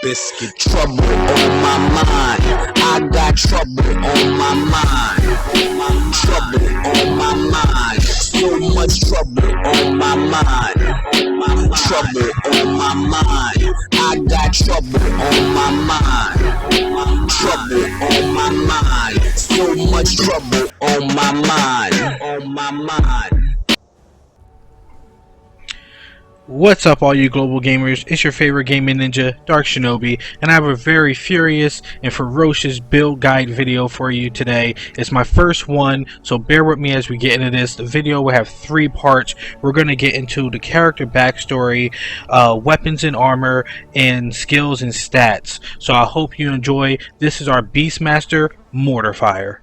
biscuit. Trouble on my mind. I got trouble on my mind. Trouble on my mind. So much trouble on my mind. Trouble on my mind. I got trouble on my mind. Trouble on my mind. So much trouble on my mind. On my mind. What's up, all you global gamers? It's your favorite gaming ninja, Darc Shinobi, and I have a very furious and ferocious build guide video for you today. It's my first one, so bear with me as we get into this. The video will have 3 parts. We're going to get into the character backstory, weapons and armor, and skills and stats. So I hope you enjoy. This is our Beastmaster, Mortar Phyor.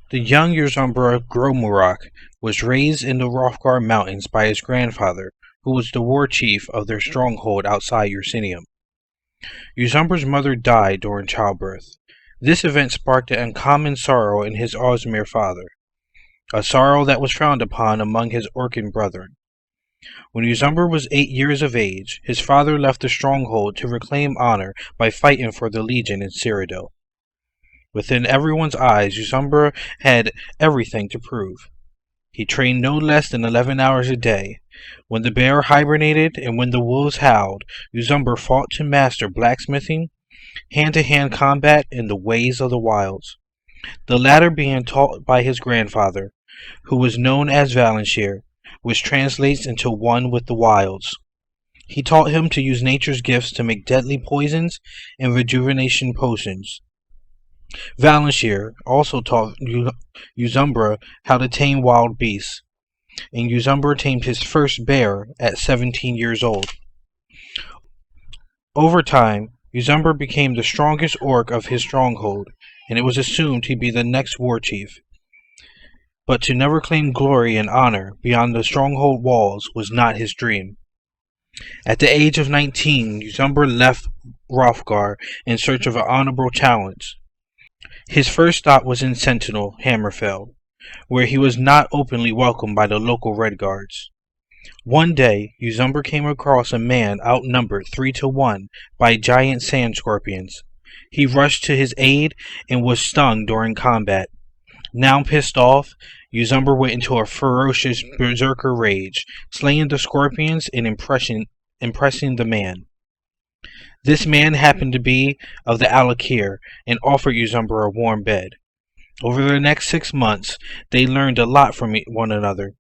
The young Yuzumbra Gromurak was raised in the Hrothgar Mountains by his grandfather, who was the war chief of their stronghold outside Ursinium. Yuzumbra's mother died during childbirth. This event sparked an uncommon sorrow in his Ozmir father, a sorrow that was frowned upon among his Orcan brethren. When Yuzumbra was 8 years of age, his father left the stronghold to reclaim honor by fighting for the Legion in Cyrodiil. Within everyone's eyes, Yuzumbra had everything to prove. He trained no less than 11 hours a day. When the bear hibernated and when the wolves howled, Yuzumbra fought to master blacksmithing, hand-to-hand combat, and the ways of the wilds, the latter being taught by his grandfather, who was known as Valanshir, which translates into one with the wilds. He taught him to use nature's gifts to make deadly poisons and rejuvenation potions. Valanshir also taught Yuzumbra how to tame wild beasts, and Yuzumbra tamed his first bear at 17 years old. Over time, Yuzumbra became the strongest orc of his stronghold, and it was assumed he'd be the next war chief. But to never claim glory and honor beyond the stronghold walls was not his dream. At the age of 19, Yuzumbra left Hrothgar in search of an honorable challenge. His first stop was in Sentinel, Hammerfell, where he was not openly welcomed by the local Red Guards. One day, Yuzumbra came across a man outnumbered 3-1 by giant sand scorpions. He rushed to his aid and was stung during combat. Now pissed off, Yuzumbra went into a ferocious berserker rage, slaying the scorpions and impressing the man. This man happened to be of the Alakir and offered Yuzumbra a warm bed. Over the next 6 months, they learned a lot from one another,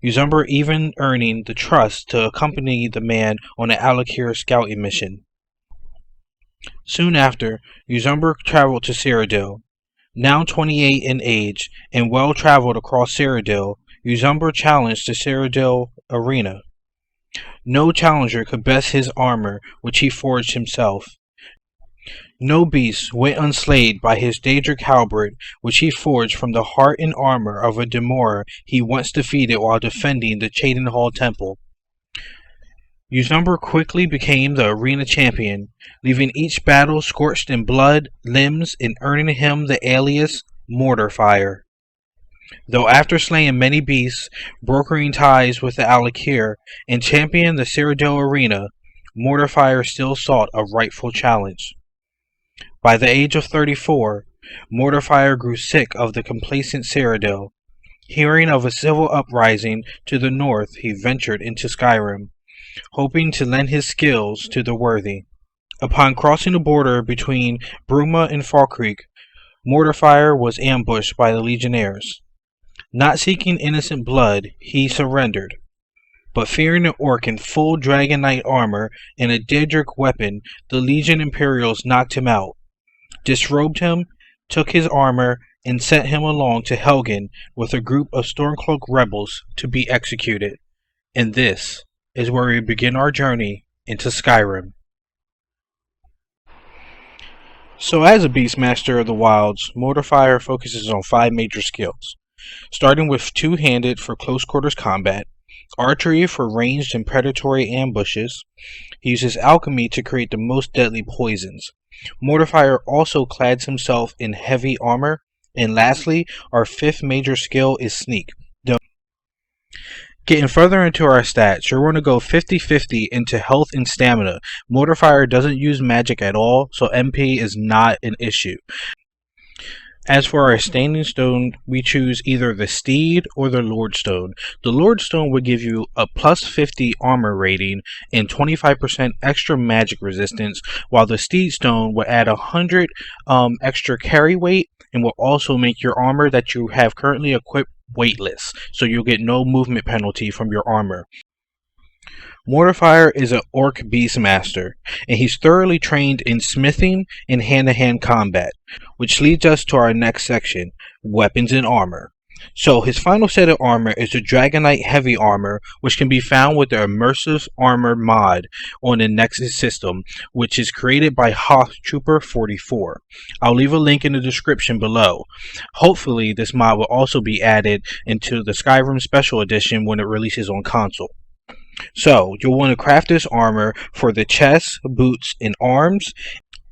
Yuzumbra even earning the trust to accompany the man on an Alakir scouting mission. Soon after, Yuzumbra traveled to Cyrodiil. Now 28 in age and well traveled across Cyrodiil, Yuzumbra challenged the Cyrodiil arena. No challenger could best his armor, which he forged himself. No beast went unslayed by his Daedric halberd, which he forged from the heart and armor of a Demora he once defeated while defending the Cheydinhal Temple. Yuzumbra quickly became the arena champion, leaving each battle scorched in blood, limbs, and earning him the alias Mortar Phyor. Though after slaying many beasts, brokering ties with the Alakir, and championing the Cyrodiil arena, Mortar Phyor still sought a rightful challenge. By the age of 34, Mortar Phyor grew sick of the complacent Cyrodiil. Hearing of a civil uprising to the north, he ventured into Skyrim, hoping to lend his skills to the worthy. Upon crossing the border between Bruma and Falkreek, Mortar Phyor was ambushed by the Legionnaires. Not seeking innocent blood, he surrendered. But fearing an orc in full Dragon Knight armor and a Daedric weapon, the Legion Imperials knocked him out, disrobed him, took his armor, and sent him along to Helgen with a group of Stormcloak rebels to be executed. And this is where we begin our journey into Skyrim. So as a Beastmaster of the Wilds, Mortar Phyor focuses on 5 major skills. starting with two-handed for close quarters combat, archery for ranged and predatory ambushes. He uses alchemy to create the most deadly poisons. Mortar Phyor also clads himself in heavy armor. And lastly, our fifth major skill is sneak. Getting further into our stats, you're going to go 50-50 into health and stamina. Mortar Phyor doesn't use magic at all, so MP is not an issue. As for our standing stone, we choose either the Steed or the Lordstone. The Lordstone would give you a plus 50 armor rating and 25% extra magic resistance, while the Steed Stone would add 100 extra carry weight and will also make your armor that you have currently equipped weightless, so you'll get no movement penalty from your armor. Mortar Phyor is an Orc Beastmaster, and he's thoroughly trained in smithing and hand-to-hand combat, which leads us to our next section, weapons and armor. So his final set of armor is the Dragonite Heavy Armor, which can be found with the Immersive Armor mod on the Nexus system, which is created by Hoth Trooper 44. I'll leave a link in the description below. Hopefully this mod will also be added into the Skyrim Special Edition when it releases on console. So, you'll want to craft this armor for the chest, boots, and arms,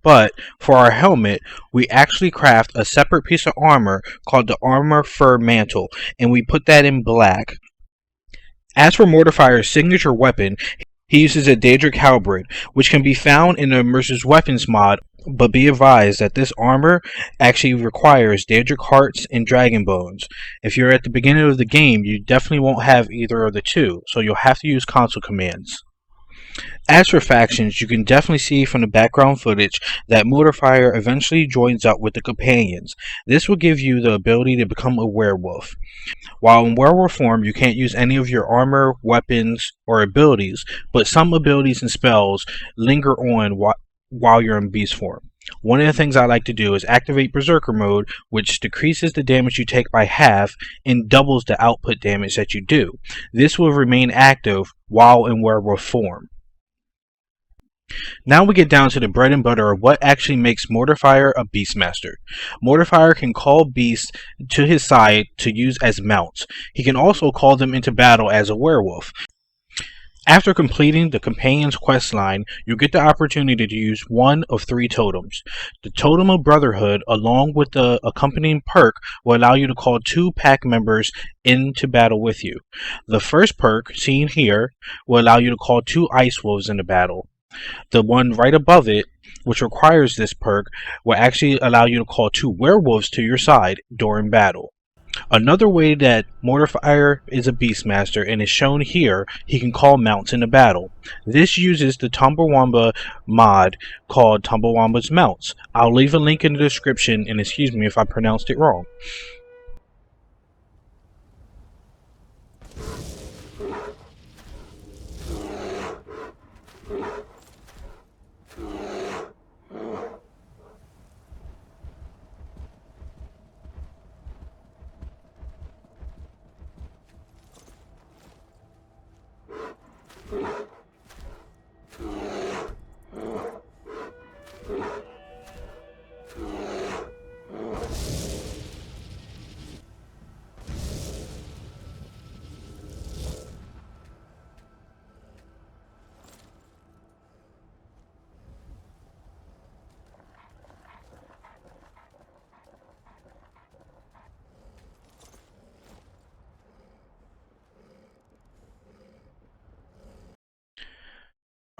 but for our helmet, we actually craft a separate piece of armor called the Mortar Phyor Mantle, and we put that in black. As for Mortar Phyor's signature weapon, he uses a Daedric Halberd, which can be found in the Immersive Weapons mod, but be advised that this armor actually requires Daedric Hearts and Dragon Bones. If you're at the beginning of the game, you definitely won't have either of the two, so you'll have to use console commands. As for factions, you can definitely see from the background footage that Mortar Phyor eventually joins up with the companions. This will give you the ability to become a werewolf. While in werewolf form, you can't use any of your armor, weapons, or abilities, but some abilities and spells linger on while you're in beast form. One of the things I like to do is activate Berserker mode, which decreases the damage you take by half and doubles the output damage that you do. This will remain active while in werewolf form. Now we get down to the bread and butter of what actually makes Mortar Phyor a Beastmaster. Mortar Phyor can call beasts to his side to use as mounts. He can also call them into battle as a werewolf. After completing the Companion's quest line, you get the opportunity to use one of three totems. The Totem of Brotherhood, along with the accompanying perk, will allow you to call two pack members into battle with you. The first perk, seen here, will allow you to call two Ice Wolves into battle. The one right above it, which requires this perk, will actually allow you to call two werewolves to your side during battle. Another way that Mortar Phyor is a Beastmaster, and is shown here, he can call mounts into battle. This uses the Tumblewamba mod called Tumblewamba's Mounts. I'll leave a link in the description, and excuse me if I pronounced it wrong.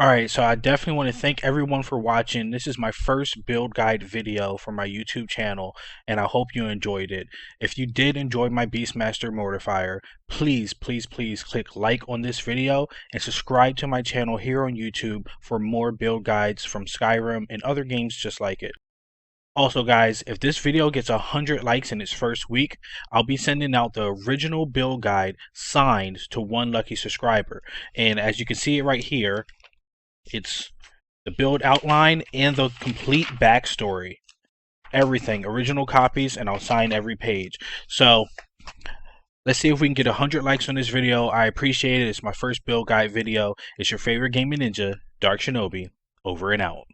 Alright, so I definitely want to thank everyone for watching. This is my first build guide video for my YouTube channel, and I hope you enjoyed it. If you did enjoy my Beastmaster Mortar Phyor, please click like on this video and subscribe to my channel here on YouTube for more build guides from Skyrim and other games just like it. Also guys, if this video gets 100 likes in its first week, I'll be sending out the original build guide signed to one lucky subscriber. And as you can see it right here, it's the build outline and the complete backstory. Everything, original copies, and I'll sign every page. So let's see if we can get 100 likes on this video. I appreciate it. It's my first build guide video. It's your favorite gaming ninja, Darc Shinobi, over and out.